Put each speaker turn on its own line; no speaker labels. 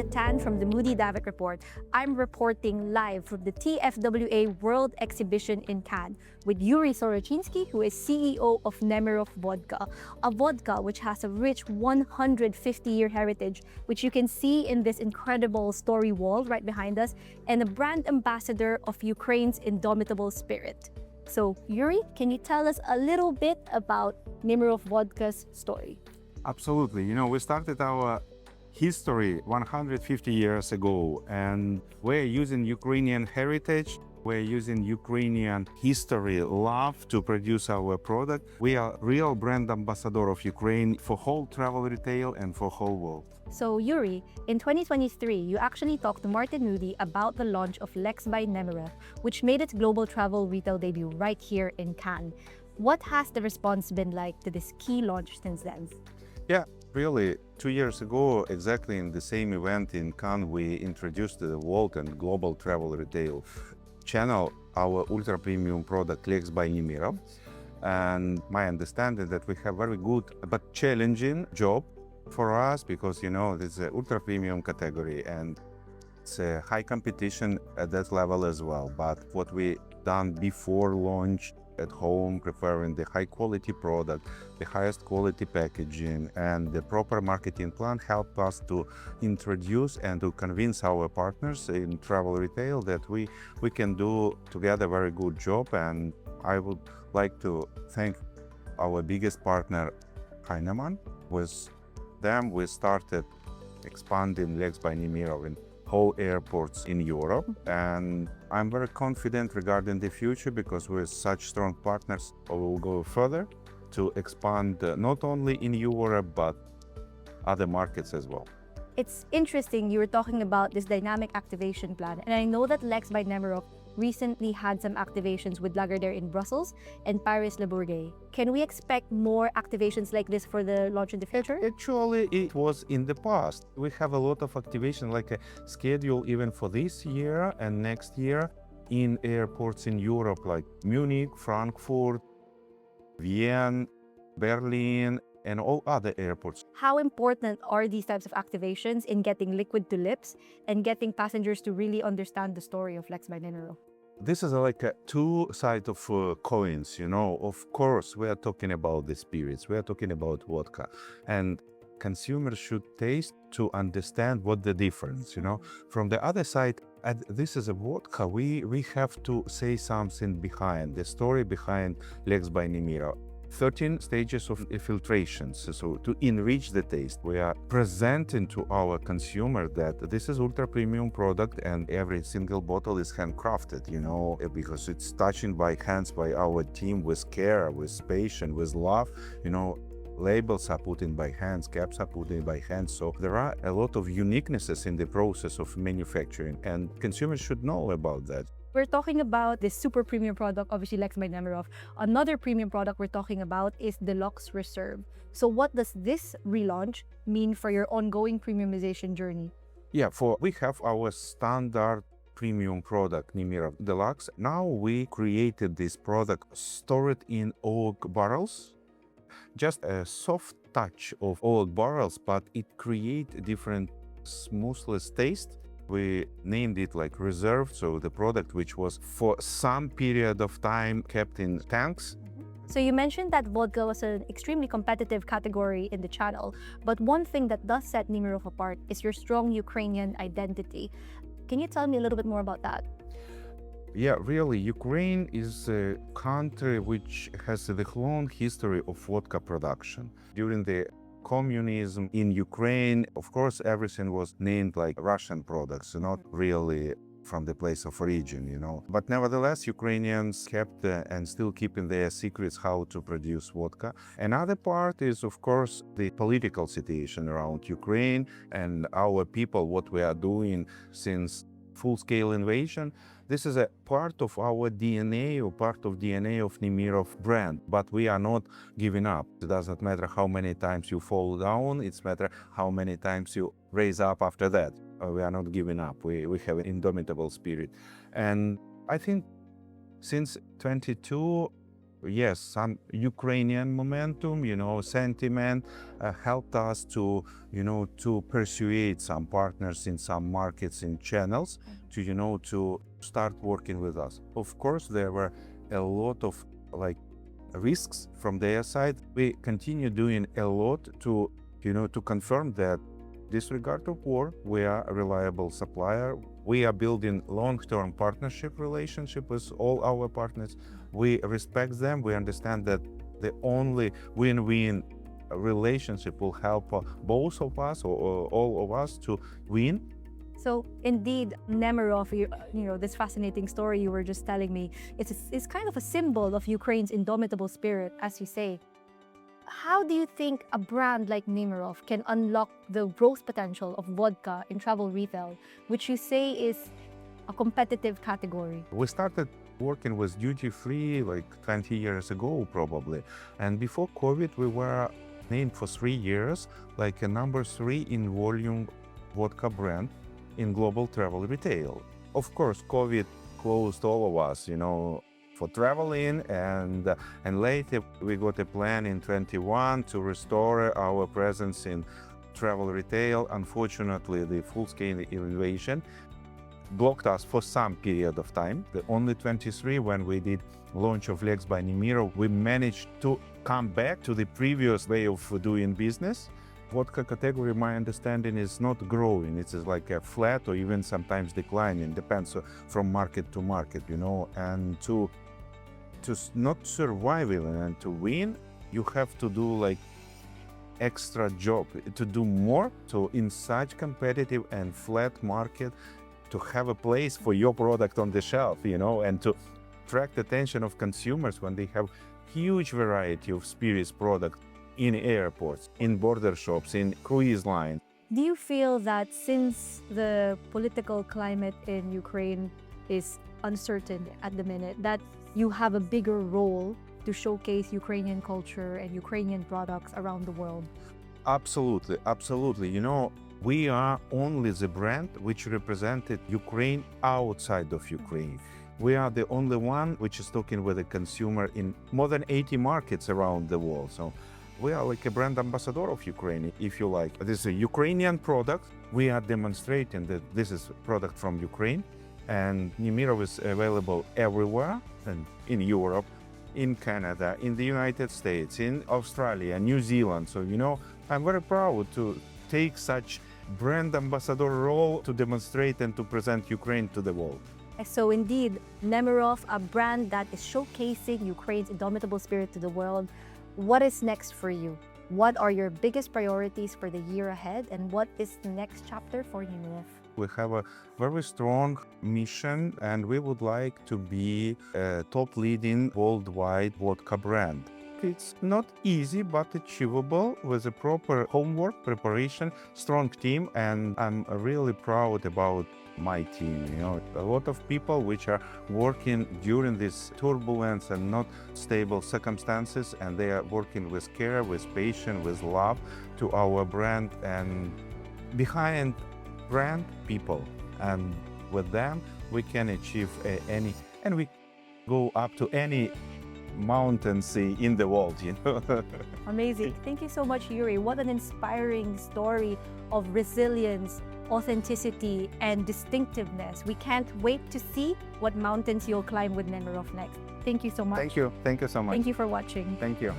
Davitt Tan from the Moodie Davitt Report. I'm reporting live from the TFWA World Exhibition in Cannes with Yuriy Sorochynskiy, who is CEO of Nemiroff Vodka, a vodka which has a rich 150-year heritage, which you can see in this incredible story wall right behind us, and a brand ambassador of Ukraine's indomitable spirit. So, Yuriy, can you tell us a little bit about Nemiroff Vodka's story?
Absolutely. We started our history 150 years ago, and we're using Ukrainian heritage, we're using Ukrainian history, love to produce our product. We are real brand ambassador of Ukraine for whole travel retail and for whole world.
So Yuriy, in 2023, you actually talked to Martin Moody about the launch of Lex by Nemiroff, which made its global travel retail debut right here in Cannes. What has the response been like to this key launch since then?
Yeah, really, 2 years ago, exactly in the same event in Cannes, we introduced the world and global travel retail channel, our ultra premium product Lex by Nemiroff. And my understanding that we have very good but challenging job for us, because this is an ultra premium category and it's a high competition at that level as well. But what we done before launch at home, preparing the high quality product, the highest quality packaging, and the proper marketing plan helped us to introduce and to convince our partners in travel retail that we can do together a very good job. And I would like to thank our biggest partner, Heinemann. With them, we started expanding Lex by Nemiroff in whole airports in Europe, and I'm very confident regarding the future, because we're such strong partners, we will go further to expand not only in Europe but other markets as well.
It's interesting you were talking about this dynamic activation plan, and I know that Lex by Nemiroff recently had some activations with Lagardère in Brussels and Paris Le Bourget. Can we expect more activations like this for the launch in the future?
Actually, it was in the past. We have a lot of activation, like a schedule even for this year and next year in airports in Europe, like Munich, Frankfurt, Vienna, Berlin, and all other airports.
How important are these types of activations in getting liquid to lips and getting passengers to really understand the story of Lex by Nemiroff?
This is like a two sides of coins, Of course, we are talking about the spirits, we are talking about vodka, and consumers should taste to understand what the difference, From the other side, and this is a vodka, we have to say something behind, the story behind Lex by Nemiroff. 13 stages of filtrations, so to enrich the taste. We are presenting to our consumer that this is ultra premium product and every single bottle is handcrafted, because it's touched by hands by our team with care, with patience, with love, Labels are put in by hands, caps are put in by hands. So there are a lot of uniquenesses in the process of manufacturing, and consumers should know about that.
We're talking about this super premium product, obviously Lex by Nemiroff. Another premium product we're talking about is Deluxe Reserve. So what does this relaunch mean for your ongoing premiumization journey?
Yeah, we have our standard premium product, Nemiroff Deluxe. Now we created this product stored in oak barrels. Just a soft touch of oak barrels, but it creates different smoothness taste. We named it like reserve, so the product which was for some period of time kept in tanks.
So you mentioned that vodka was an extremely competitive category in the channel, but one thing that does set Nemiroff apart is your strong Ukrainian identity. Can you tell me a little bit more about that?
Yeah, really, Ukraine is a country which has the long history of vodka production. During the communism in Ukraine, of course, everything was named like Russian products, not really from the place of origin, But nevertheless, Ukrainians kept and still keeping their secrets how to produce vodka. Another part is, of course, the political situation around Ukraine and our people, what we are doing since full-scale invasion. This is a part of our DNA, or part of DNA of Nemiroff brand, but we are not giving up. It doesn't matter how many times you fall down, it's matter how many times you raise up after that. We are not giving up. We have an indomitable spirit. And I think since 22, Yes, some Ukrainian momentum, sentiment helped us to, to persuade some partners in some markets, in channels, to start working with us. Of course, there were a lot of risks from their side. We continue doing a lot to, to confirm that disregard of war, we are a reliable supplier. We are building long-term partnership relationship with all our partners. We respect them. We understand that the only win-win relationship will help both of us or all of us to win.
So indeed, Nemiroff, this fascinating story you were just telling me, it's kind of a symbol of Ukraine's indomitable spirit, as you say. How do you think a brand like Nemiroff can unlock the growth potential of vodka in travel retail, which you say is a competitive category?
We started working with duty-free 20 years ago, probably. And before COVID, we were named for 3 years like a number 3 in volume vodka brand in global travel retail. Of course, COVID closed all of us, for traveling, and later we got a plan in 21 to restore our presence in travel retail. Unfortunately, the full-scale invasion blocked us for some period of time. The only 23, when we did launch of Legs by Nemiroff, we managed to come back to the previous way of doing business. Vodka category, my understanding, is not growing. It's like a flat or even sometimes declining, depends from market to market, and to not survive even and to win, you have to do extra job, to do more. So in such competitive and flat market, to have a place for your product on the shelf, and to attract attention of consumers when they have huge variety of spirits product in airports, in border shops, in cruise lines.
Do you feel that since the political climate in Ukraine is uncertain at the minute, that you have a bigger role to showcase Ukrainian culture and Ukrainian products around the world?
Absolutely, absolutely. We are only the brand which represented Ukraine outside of Ukraine. We are the only one which is talking with the consumer in more than 80 markets around the world. So we are like a brand ambassador of Ukraine, if you like. This is a Ukrainian product. We are demonstrating that this is a product from Ukraine, and Nemiroff is available everywhere, and in Europe, in Canada, in the United States, in Australia, New Zealand. So, I'm very proud to take such brand ambassador role to demonstrate and to present Ukraine to the world.
So indeed, Nemiroff, a brand that is showcasing Ukraine's indomitable spirit to the world. What is next for you? What are your biggest priorities for the year ahead, and what is the next chapter for Nemiroff?
We have a very strong mission, and we would like to be a top leading worldwide vodka brand. It's not easy, but achievable with a proper homework, preparation, strong team, and I'm really proud about my team. A lot of people which are working during this turbulence and not stable circumstances, and they are working with care, with patience, with love to our brand, and behind brand people, and with them we can achieve any, and we go up to any mountain sea in the world.
Amazing. Thank you so much, Yuriy. What an inspiring story of resilience, authenticity, and distinctiveness. We can't wait to see what mountains you'll climb with Nemiroff next. Thank you so much.
Thank you so much.
Thank you for watching.
Thank you.